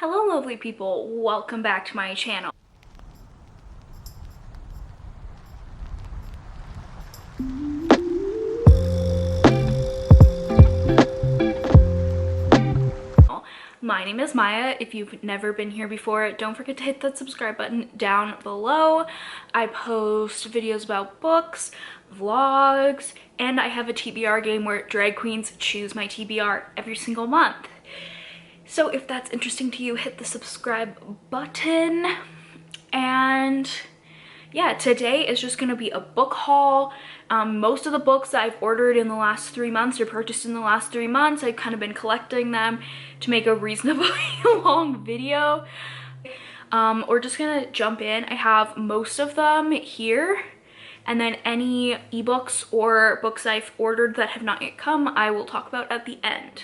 Hello lovely people, welcome back to my channel. My name is Maya. If you've never been here before, don't forget to hit that subscribe button down below. I post videos about books, vlogs, and I have a TBR game where drag queens choose my TBR every single month. So if that's interesting to you, hit the subscribe button. And yeah, today is just gonna be a book haul. Most of the books that I've ordered in the last 3 months or purchased in the last 3 months, I've kind of been collecting them to make a reasonably long video. We're just gonna jump in. I have most of them here, and then any ebooks or books I've ordered that have not yet come, I will talk about at the end.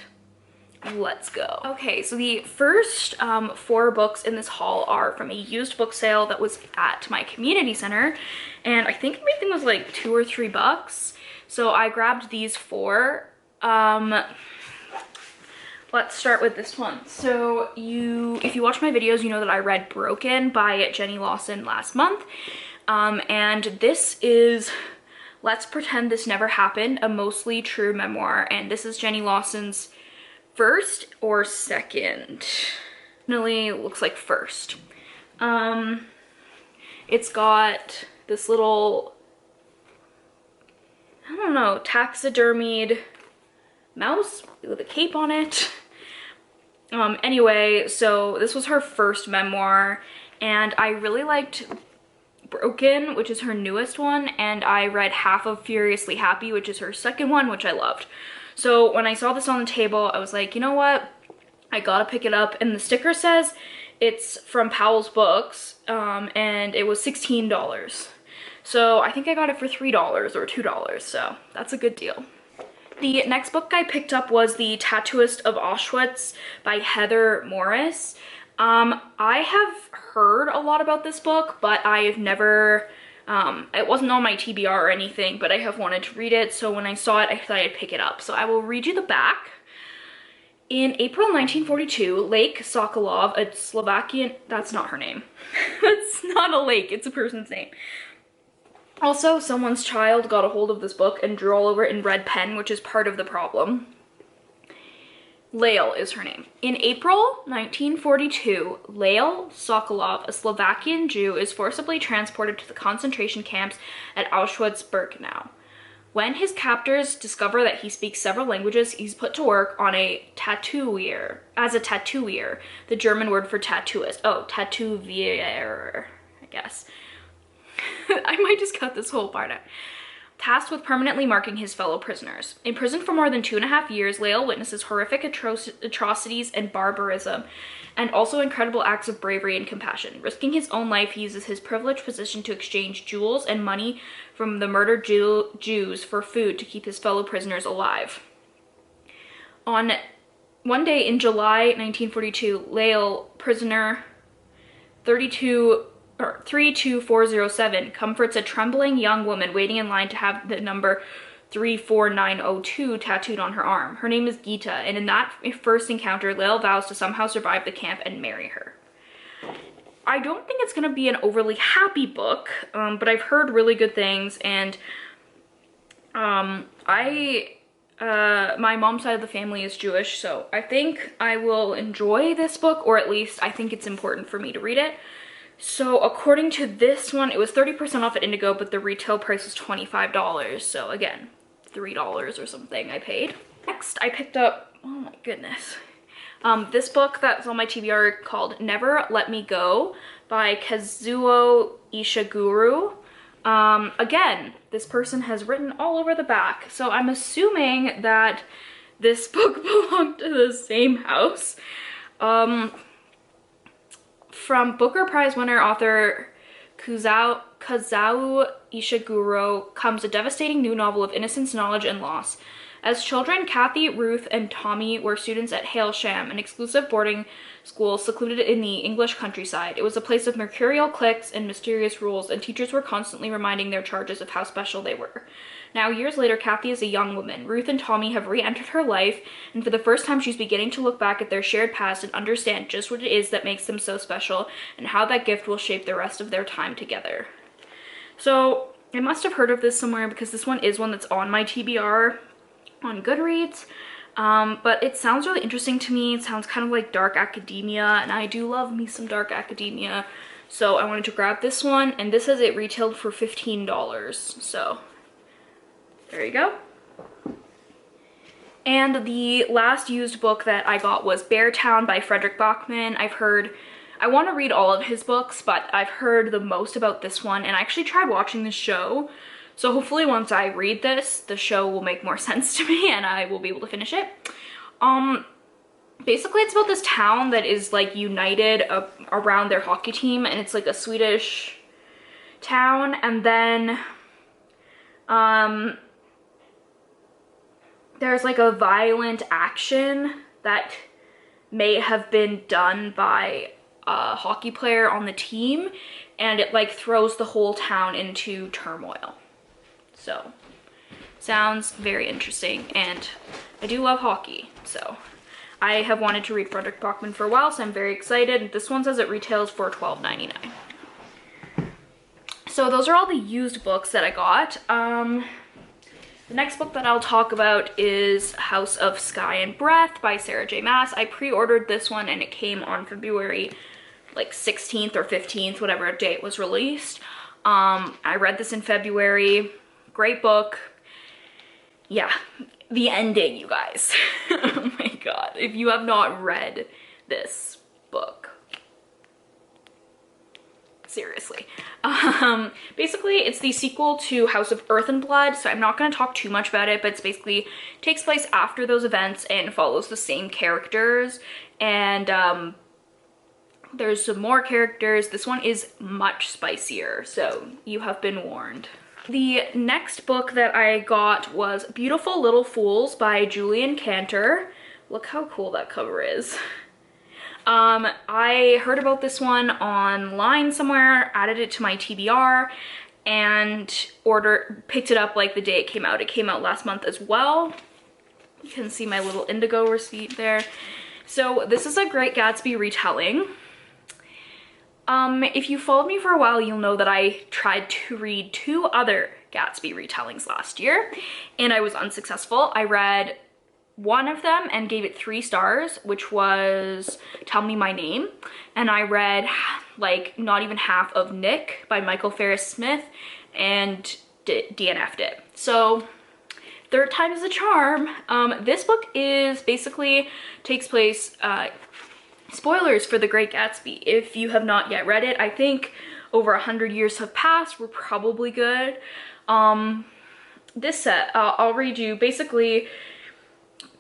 Let's go. Okay, so the first 4 books in this haul are from a used book sale that was at my community center, and I think everything was like $2 or $3. So I grabbed these 4. Let's start with this one. So if you watch my videos, you know that I read Broken by Jenny Lawson last month, and this is Let's Pretend This Never Happened, a mostly true memoir, and this is Jenny Lawson's first or second. Definitely looks like first. It's got this little, I don't know, taxidermied mouse with a cape on it. Anyway, so this was her first memoir, and I really liked Broken, which is her newest one, and I read half of Furiously Happy, which is her second one, which I loved. So when I saw this on the table, I was like, you know what? I gotta pick it up. And the sticker says it's from Powell's Books, and it was $16. So I think I got it for $3 or $2, so that's a good deal. The next book I picked up was The Tattooist of Auschwitz by Heather Morris. I have heard a lot about this book, but I've never, it wasn't on my TBR or anything, but I have wanted to read it, so when I saw it, I thought I'd pick it up. So I will read you the back. In April 1942, Lake Sokolov, a Slovakian, that's not her name. That's not a lake, it's a person's name. Also, someone's child got a hold of this book and drew all over it in red pen, which is part of the problem. Lael is her name. In April 1942, Lael Sokolov, a Slovakian Jew, is forcibly transported to the concentration camps at Auschwitz-Birkenau. When his captors discover that he speaks several languages, he's put to work on as a tattooier, the German word for tattooist. Oh, tattooier, I guess. I might just cut this whole part out. Tasked with permanently marking his fellow prisoners. Imprisoned for more than 2.5 years, Lael witnesses horrific atrocities and barbarism, and also incredible acts of bravery and compassion. Risking his own life, he uses his privileged position to exchange jewels and money from the murdered Jews for food to keep his fellow prisoners alive. On one day in July 1942, Lael, prisoner 32407, comforts a trembling young woman waiting in line to have the number 34902 tattooed on her arm. Her name is Gita, and in that first encounter, Lael vows to somehow survive the camp and marry her. I don't think it's going to be an overly happy book, but I've heard really good things, and my mom's side of the family is Jewish, so I think I will enjoy this book, or at least I think it's important for me to read it. So according to this one, it was 30% off at Indigo, but the retail price was $25. So again, $3 or something I paid. Next, I picked up, oh my goodness, this book that's on my TBR called Never Let Me Go by Kazuo Ishiguro. Again, this person has written all over the back, so I'm assuming that this book belonged to the same house. From Booker Prize winner author Kazuo Ishiguro comes a devastating new novel of innocence, knowledge, and loss. As children, Kathy, Ruth, and Tommy were students at Hailsham, an exclusive boarding school secluded in the English countryside. It was a place of mercurial cliques and mysterious rules, and teachers were constantly reminding their charges of how special they were. Now, years later, Kathy is a young woman. Ruth and Tommy have re-entered her life, and for the first time, she's beginning to look back at their shared past and understand just what it is that makes them so special, and how that gift will shape the rest of their time together. So, I must have heard of this somewhere because this one is one that's on my TBR on Goodreads, but it sounds really interesting to me. It sounds kind of like dark academia, and I do love me some dark academia, so I wanted to grab this one, and this says it retailed for $15, so there you go. And the last used book that I got was Beartown by Frederick Bachmann. I want to read all of his books, but I've heard the most about this one, and I actually tried watching the show. So hopefully once I read this, the show will make more sense to me and I will be able to finish it. Basically it's about this town that is like united around their hockey team, and it's like a Swedish town, and then there's like a violent action that may have been done by a hockey player on the team, and it like throws the whole town into turmoil. So, sounds very interesting, and I do love hockey, so I have wanted to read Frederick Bachmann for a while, so I'm very excited. This one says it retails for $12.99. So those are all the used books that I got. The next book that I'll talk about is House of Sky and Breath by Sarah J. Maas. I pre-ordered this one and it came on February like 16th or 15th, whatever day it was released. I read this in February. Great book. Yeah, the ending, you guys. Oh my god, if you have not read this book, seriously. Basically it's the sequel to House of Earth and Blood, so I'm not going to talk too much about it, but it's basically takes place after those events and follows the same characters, and there's some more characters. This one is much spicier, so you have been warned. The next book that I got was Beautiful Little Fools by Julian Cantor. Look how cool that cover is. I heard about this one online somewhere, added it to my TBR, and picked it up like the day it came out. It came out last month as well. You can see my little indigo receipt there. So this is a Great Gatsby retelling. If you followed me for a while, you'll know that I tried to read 2 other Gatsby retellings last year, and I was unsuccessful. I read one of them and gave it 3 stars, which was Tell Me My Name, and I read like not even half of Nick by Michael Ferris Smith and DNF'd it. So third time is a charm. This book is basically takes place, spoilers for The Great Gatsby. If you have not yet read it, I think over 100 years have passed. We're probably good. This set, I'll read you. Basically,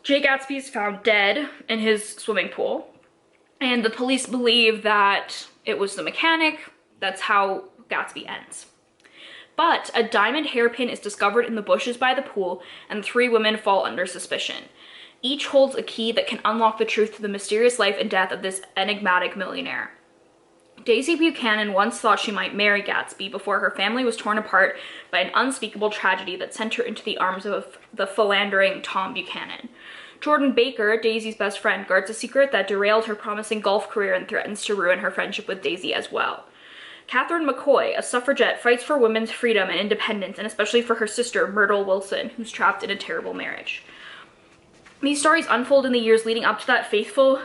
Jay Gatsby is found dead in his swimming pool, and the police believe that it was the mechanic. That's how Gatsby ends. But a diamond hairpin is discovered in the bushes by the pool, and 3 women fall under suspicion. Each holds a key that can unlock the truth to the mysterious life and death of this enigmatic millionaire. Daisy Buchanan once thought she might marry Gatsby before her family was torn apart by an unspeakable tragedy that sent her into the arms of the philandering Tom Buchanan. Jordan Baker, Daisy's best friend, guards a secret that derailed her promising golf career and threatens to ruin her friendship with Daisy as well. Catherine McCoy, a suffragette, fights for women's freedom and independence, and especially for her sister, Myrtle Wilson, who's trapped in a terrible marriage. These stories unfold in the years leading up to that fateful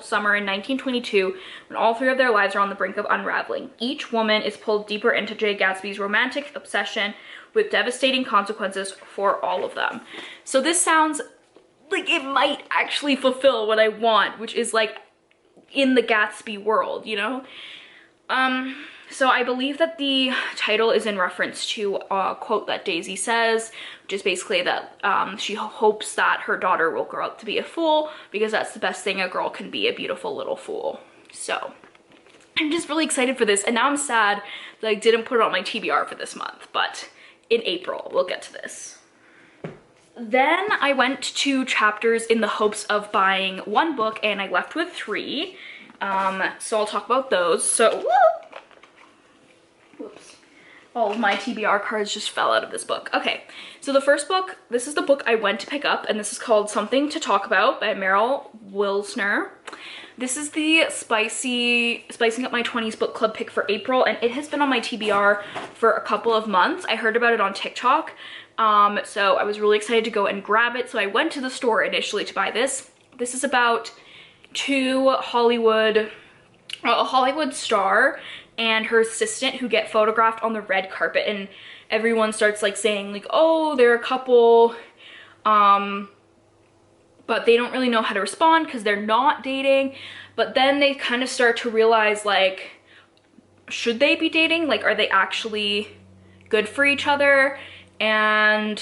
summer in 1922, when all 3 of their lives are on the brink of unraveling. Each woman is pulled deeper into Jay Gatsby's romantic obsession, with devastating consequences for all of them. So this sounds like it might actually fulfill what I want, which is like in the Gatsby world, you know? So I believe that the title is in reference to a quote that Daisy says, which is basically that she hopes that her daughter will grow up to be a fool, because that's the best thing a girl can be, a beautiful little fool. So I'm just really excited for this, and now I'm sad that I didn't put it on my TBR for this month, but in April we'll get to this. Then I went to Chapters in the hopes of buying one book, and I left with 3. So I'll talk about those. So, whoops. All of my TBR cards just fell out of this book. Okay, so the first book, this is the book I went to pick up, and this is called Something to Talk About by Meryl Wilsner. This is the Spicing Up My 20s book club pick for April, and it has been on my TBR for a couple of months. I heard about it on TikTok, so I was really excited to go and grab it. So I went to the store initially to buy this. This is about a Hollywood star and her assistant who get photographed on the red carpet, and everyone starts like saying like, oh, they're a couple, but they don't really know how to respond because they're not dating. But then they kind of start to realize, like, should they be dating? Like, are they actually good for each other? And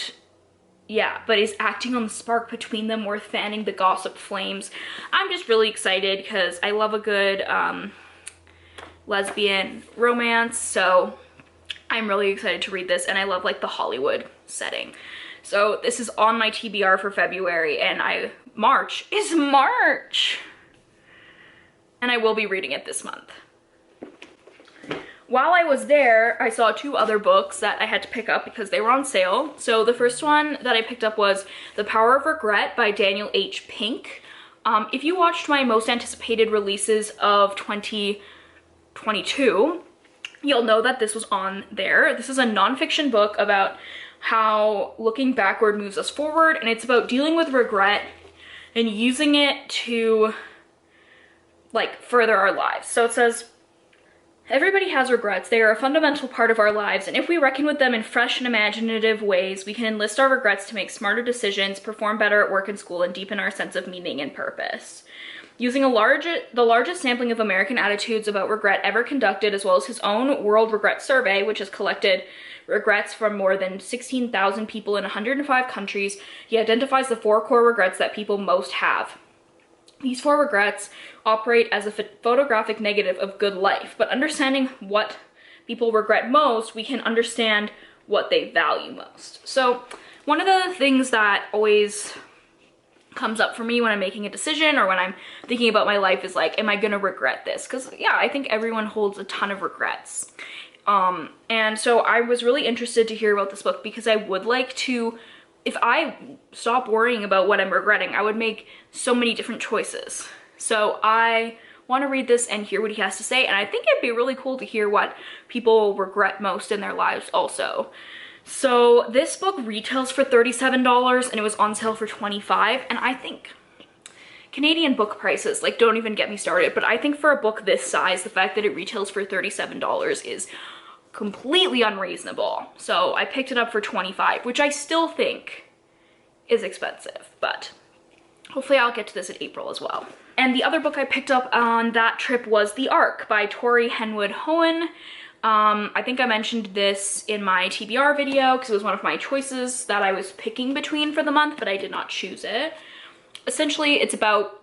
yeah, but is acting on the spark between them worth fanning the gossip flames? I'm just really excited because I love a good lesbian romance, so I'm really excited to read this, and I love like the Hollywood setting. So this is on my TBR for February, and March is March! And I will be reading it this month. While I was there, I saw 2 other books that I had to pick up because they were on sale. So the first one that I picked up was The Power of Regret by Daniel H. Pink. If you watched my most anticipated releases of 2022, you'll know that this was on there. This is a nonfiction book about how looking backward moves us forward, and it's about dealing with regret and using it to like further our lives. So it says, everybody has regrets. They are a fundamental part of our lives, and if we reckon with them in fresh and imaginative ways, we can enlist our regrets to make smarter decisions, perform better at work and school, and deepen our sense of meaning and purpose. Using the largest sampling of American attitudes about regret ever conducted, as well as his own World Regret Survey, which has collected regrets from more than 16,000 people in 105 countries, he identifies the 4 core regrets that people most have. These 4 regrets operate as a photographic negative of good life, but understanding what people regret most, we can understand what they value most. So one of the things that always comes up for me when I'm making a decision or when I'm thinking about my life is like, am I gonna regret this? Because yeah, I think everyone holds a ton of regrets. And so I was really interested to hear about this book because I would like to, if I stop worrying about what I'm regretting, I would make so many different choices. So I want to read this and hear what he has to say, and I think it'd be really cool to hear what people regret most in their lives also. So this book retails for $37 and it was on sale for $25, and I think Canadian book prices, like, don't even get me started, but I think for a book this size, the fact that it retails for $37 is completely unreasonable. So I picked it up for $25, which I still think is expensive, but hopefully I'll get to this in April as well. And the other book I picked up on that trip was The Ark by Tori Henwood Hohen. I think I mentioned this in my TBR video because it was one of my choices that I was picking between for the month, but I did not choose it. Essentially, it's about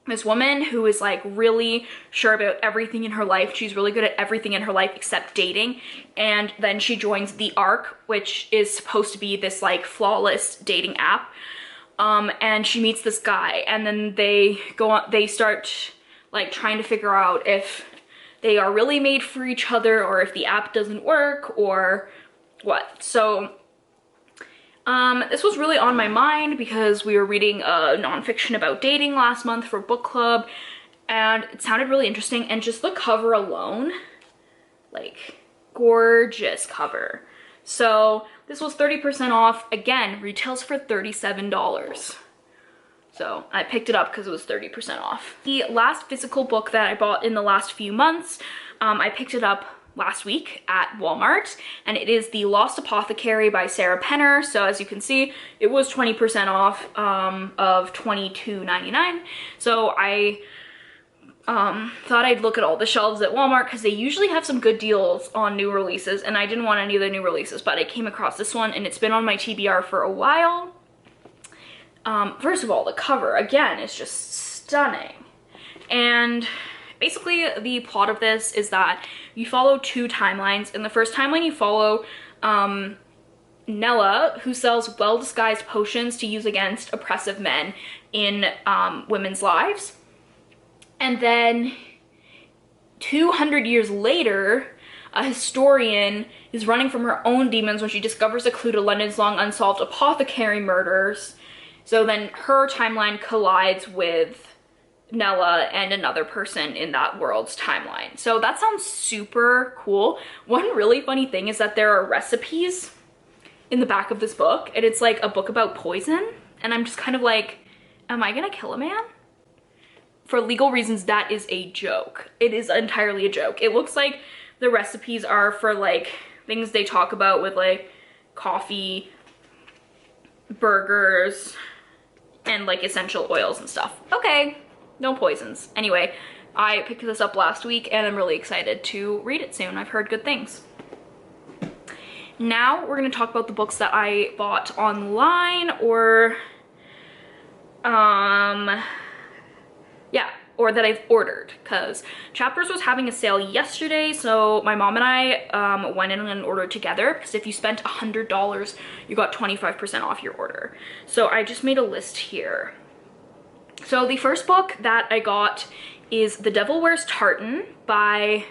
this woman who is like really sure about everything in her life. She's really good at everything in her life except dating. And then she joins The Ark, which is supposed to be this like flawless dating app. And she meets this guy, and then they start like trying to figure out if they are really made for each other or if the app doesn't work or what. So this was really on my mind because we were reading a nonfiction about dating last month for book club, and it sounded really interesting, and just the cover alone, like, gorgeous cover. So this was 30% off. Again, retails for $37. So I picked it up because it was 30% off. The last physical book that I bought in the last few months, I picked it up last week at Walmart, and it is The Lost Apothecary by Sarah Penner. So as you can see, it was 20% off of $22.99. So I thought I'd look at all the shelves at Walmart because they usually have some good deals on new releases, and I didn't want any of the new releases, but I came across this one and it's been on my TBR for a while. First of all, the cover, again, is just stunning. And basically the plot of this is that you follow 2 timelines. In the first timeline, you follow Nella, who sells well-disguised potions to use against oppressive men in women's lives. And then 200 years later, a historian is running from her own demons when she discovers a clue to London's long unsolved Apothecary murders. So then her timeline collides with Nella and another person in that world's timeline. So that sounds super cool. One really funny thing is that there are recipes in the back of this book, and it's like a book about poison, and I'm just kind of like, am I gonna kill a man? For legal reasons, that is a joke. It is entirely a joke. It looks like the recipes are for like things they talk about with like coffee, burgers, and like essential oils and stuff. Okay, no poisons. Anyway, I picked this up last week and I'm really excited to read it soon. I've heard good things. Now we're gonna talk about the books that I bought online or or that I've ordered, because Chapters was having a sale yesterday, so my mom and I went in and ordered together, because if you spent $100, you got 25% off your order. So I just made a list here. So the first book that I got is The Devil Wears Tartan by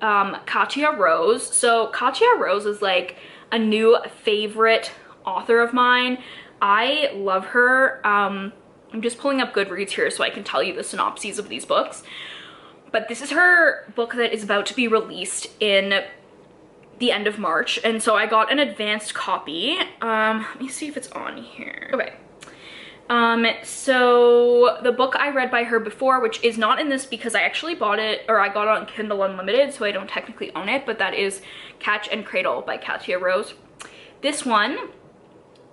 Katya Rose. So Katya Rose is like a new favorite author of mine. I love her. I'm just pulling up Goodreads here so I can tell you the synopses of these books. But this is her book that is about to be released in the end of March. And so I got an advanced copy. Let me see if it's on here. Okay. So the book I read by her before, which is not in this because I actually bought it, or I got it on Kindle Unlimited, so I don't technically own it, but that is Catch and Cradle by Katya Rose. This one,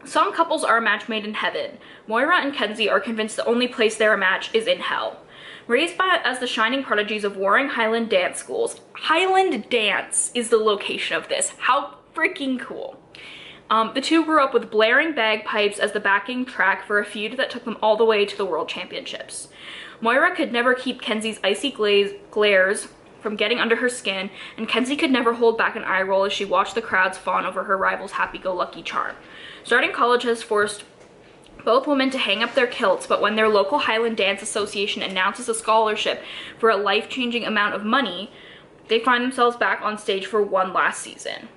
some couples are a match made in heaven. Moira and Kenzie are convinced the only place they're a match is in hell. Raised as the shining prodigies of warring Highland dance schools, Highland Dance is the location of this. How freaking cool. The two grew up with blaring bagpipes as the backing track for a feud that took them all the way to the World Championships. Moira could never keep Kenzie's icy glares from getting under her skin, and Kenzie could never hold back an eye roll as she watched the crowds fawn over her rival's happy-go-lucky charm. Starting college has forced both women to hang up their kilts, but when their local Highland Dance Association announces a scholarship for a life-changing amount of money, they find themselves back on stage for one last season.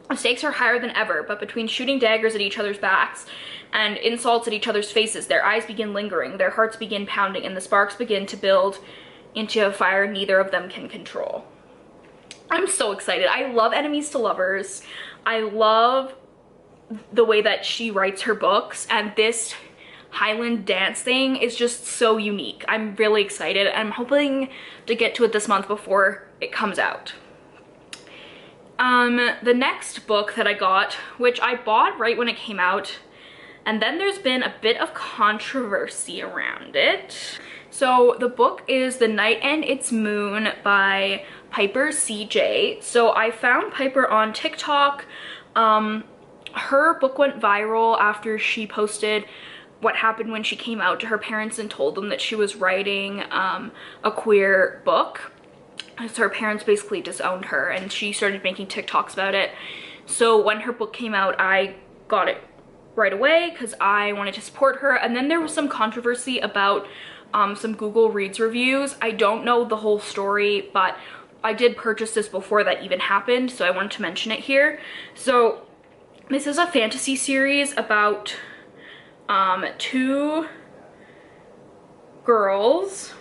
The stakes are higher than ever, but between shooting daggers at each other's backs and insults at each other's faces, their eyes begin lingering, their hearts begin pounding, and the sparks begin to build into a fire neither of them can control. I'm so excited. I love enemies to lovers. I love the way that she writes her books, and this Highland dance thing is just so unique. I'm really excited. I'm hoping to get to it this month before it comes out. The next book that I got, which I bought right when it came out, and then there's been a bit of controversy around it. So the book is The Night and Its Moon by Piper CJ. So I found Piper on TikTok. Her book went viral after she posted what happened when she came out to her parents and told them that she was writing a queer book. So her parents basically disowned her, and she started making TikToks about it. So when her book came out, I got it right away because I wanted to support her. And then there was some controversy about some Google Reads reviews. I don't know the whole story, but I did purchase this before that even happened, so I wanted to mention it here. So this is a fantasy series about two girls.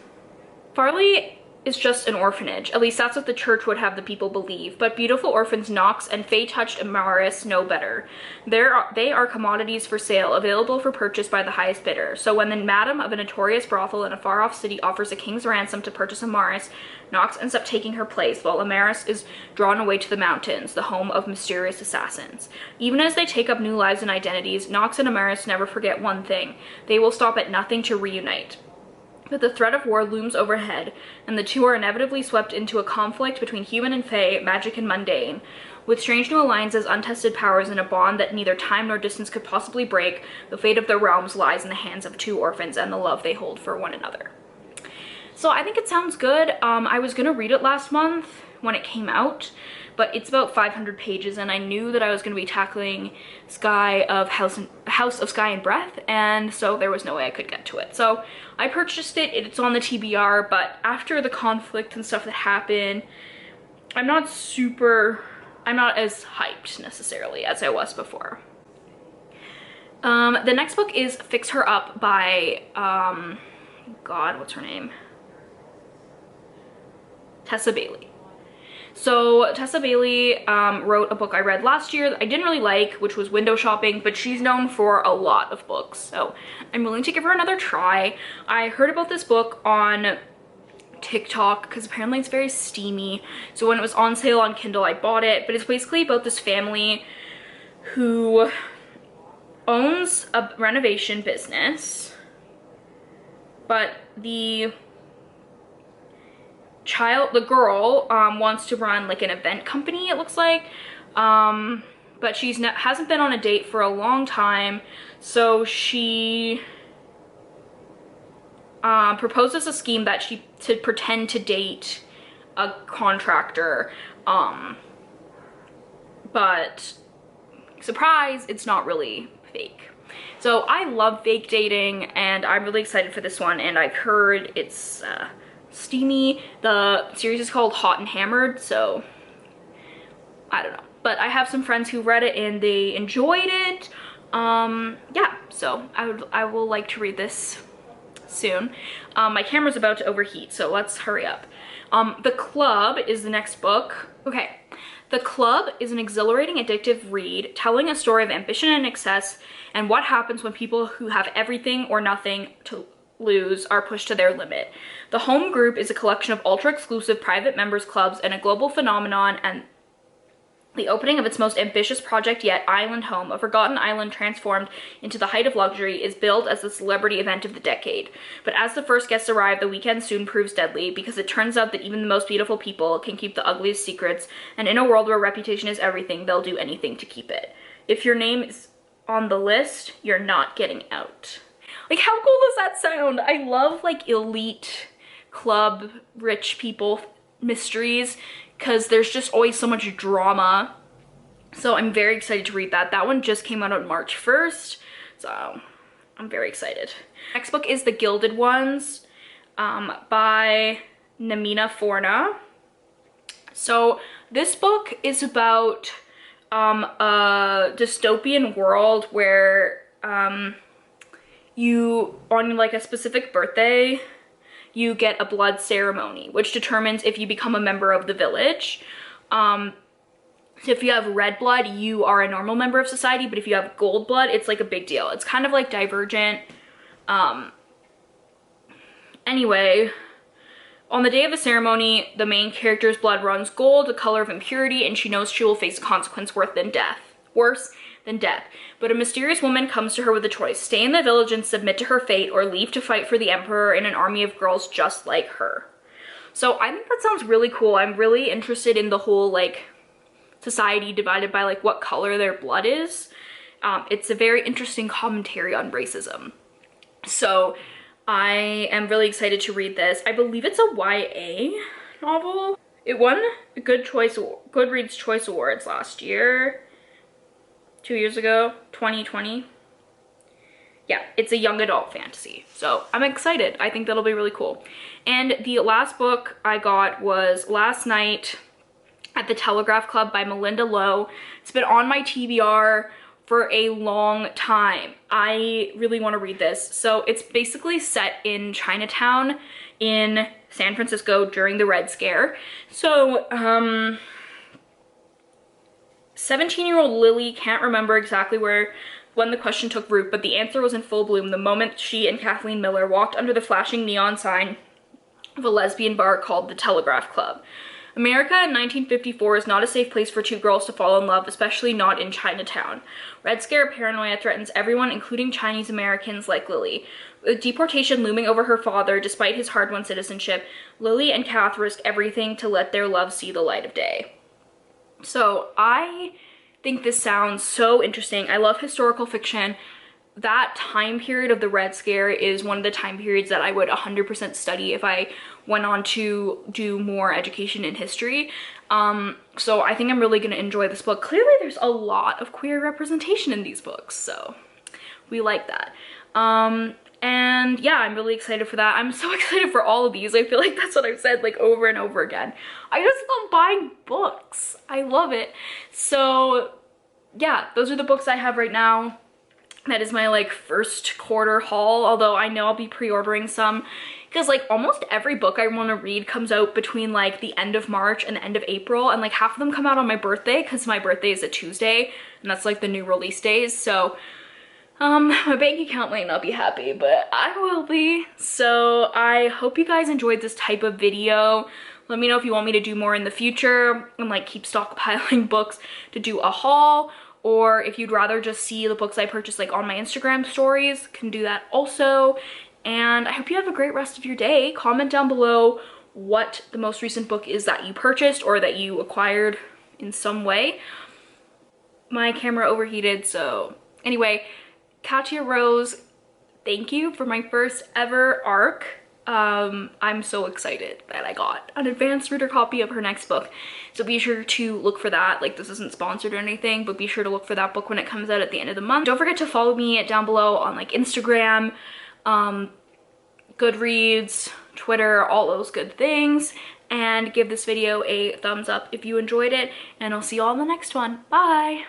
Farley is just an orphanage. At least that's what the church would have the people believe. But beautiful orphans Knox and Fae-touched Maas know better. They are commodities for sale, available for purchase by the highest bidder. So when the madam of a notorious brothel in a far-off city offers a king's ransom to purchase Maas, Knox ends up taking her place, while Maas is drawn away to the mountains, the home of mysterious assassins. Even as they take up new lives and identities, Knox and Maas never forget one thing. They will stop at nothing to reunite. But the threat of war looms overhead, and the two are inevitably swept into a conflict between human and fae, magic and mundane. With strange new alliances, untested powers, and a bond that neither time nor distance could possibly break, the fate of their realms lies in the hands of two orphans and the love they hold for one another. So I think it sounds good. I was gonna read it last month when it came out, but it's about 500 pages, and I knew that I was going to be tackling House of Sky and Breath, and so there was no way I could get to it. So I purchased it. It's on the TBR, but after the conflict and stuff that happened, I'm not as hyped necessarily as I was before. The next book is Fix Her Up by, God, what's her name? Tessa Bailey. So Tessa Bailey wrote a book I read last year that I didn't really like, which was Window Shopping, but she's known for a lot of books, so I'm willing to give her another try. I heard about this book on TikTok because apparently it's very steamy, so when it was on sale on Kindle I bought it. But it's basically about this family who owns a renovation business, but the girl wants to run like an event company, it looks like, but hasn't been on a date for a long time, so she proposes a scheme that to pretend to date a contractor, but surprise, it's not really fake. So I love fake dating, and I'm really excited for this one, and I've heard it's steamy. The series is called Hot and Hammered, so I don't know, but I have some friends who read it and they enjoyed it. Yeah, so I will like to read this soon. My camera's about to overheat, so let's hurry up. The Club is the next book. Okay, The Club is an exhilarating, addictive read telling a story of ambition and excess and what happens when people who have everything or nothing to lose are pushed to their limit. The Home Group is a collection of ultra-exclusive private members clubs and a global phenomenon, and the opening of its most ambitious project yet, Island Home, a forgotten island transformed into the height of luxury, is billed as the celebrity event of the decade. But as the first guests arrive, the weekend soon proves deadly, because it turns out that even the most beautiful people can keep the ugliest secrets, and in a world where reputation is everything, they'll do anything to keep it. If your name is on the list, you're not getting out. Like, how cool does that sound? I love like elite club rich people mysteries because there's just always so much drama. So I'm very excited to read that. That one just came out on March 1st, so I'm very excited. Next book is The Gilded Ones by Namina Forna. So this book is about a dystopian world where you, on like a specific birthday, you get a blood ceremony, which determines if you become a member of the village. So if you have red blood, you are a normal member of society, but if you have gold blood, it's like a big deal. It's kind of like Divergent. Anyway, on the day of the ceremony, the main character's blood runs gold, the color of impurity, and she knows she will face a consequence worse than death. But a mysterious woman comes to her with a choice: stay in the village and submit to her fate, or leave to fight for the emperor in an army of girls just like her. So I think that sounds really cool. I'm really interested in the whole like society divided by like what color their blood is. It's a very interesting commentary on racism. So I am really excited to read this. I believe it's a YA novel. It won a Goodreads Choice Awards last year. 2 years ago, 2020. Yeah, it's a young adult fantasy, so I'm excited. I think that'll be really cool. And the last book I got was Last Night at the Telegraph Club by Melinda Lowe. It's been on my TBR for a long time. I really want to read this. So it's basically set in Chinatown in San Francisco during the Red Scare. So 17-year-old Lily can't remember exactly when the question took root, but the answer was in full bloom the moment she and Kathleen Miller walked under the flashing neon sign of a lesbian bar called the Telegraph Club. America in 1954 is not a safe place for two girls to fall in love, especially not in Chinatown. Red Scare paranoia threatens everyone, including Chinese Americans like Lily. With deportation looming over her father, despite his hard-won citizenship, Lily and Kath risk everything to let their love see the light of day. So I think this sounds so interesting. I love historical fiction. that time period of the Red Scare is one of the time periods that I would 100% study if I went on to do more education in history. So I think I'm really gonna enjoy this book. Clearly there's a lot of queer representation in these books, so we like that. And yeah, I'm really excited for that. I'm so excited for all of these. I feel like that's what I've said like over and over again. I just love buying books. I love it. So yeah, those are the books I have right now. That is my like first quarter haul, although I know I'll be pre-ordering some because like almost every book I want to read comes out between like the end of March and the end of April, and like half of them come out on my birthday because my birthday is a Tuesday and that's like the new release days. So my bank account might not be happy, but I will be. So I hope you guys enjoyed this type of video. Let me know if you want me to do more in the future and like keep stockpiling books to do a haul, or if you'd rather just see the books I purchased like on my Instagram stories, can do that also. And I hope you have a great rest of your day. Comment down below what the most recent book is that you purchased or that you acquired in some way. My camera overheated, so anyway, Katya Rose, thank you for my first ever ARC. I'm so excited that I got an advanced reader copy of her next book. So be sure to look for that. Like, this isn't sponsored or anything, but be sure to look for that book when it comes out at the end of the month. Don't forget to follow me down below on like Instagram, Goodreads, Twitter, all those good things. And give this video a thumbs up if you enjoyed it. And I'll see you all in the next one. Bye!